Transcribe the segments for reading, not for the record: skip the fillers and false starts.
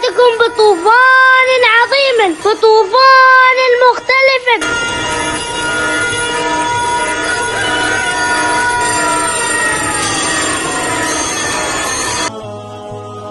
جئتكم بطوفان عظيم، بطوفان مختلف.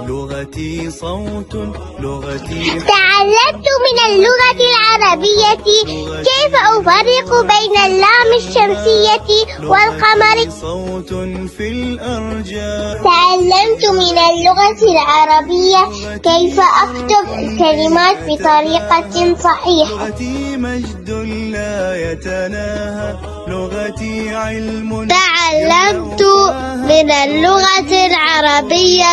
لغتي صوت، لغتي. تعلمت من اللغة العربية كيف أفرق بين اللام الشمسية والقمر. صوت في الأرجاء. تعلمت من اللغة العربية كيف أكتب الكلمات بطريقة صحيحة. لغتي مجد لا يتناهى، لغتي علم. تعلمت من اللغة العربية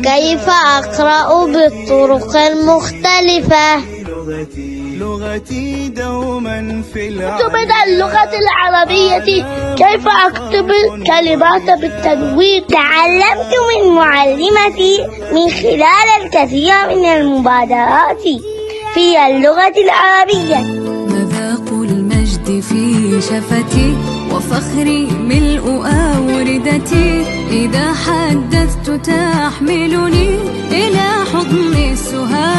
كيف أقرأ بالطرق المختلفة. لغتي دوما في العالم. من اللغة العربية كيف أكتب الكلمات بالتنوين. تعلمت من معلمتي من خلال الكثير من المبادرات في اللغة العربية. مذاق المجد في شفتي وفخري ملء أوردتي، إذا حدثت تحملني إلى حضن السهى.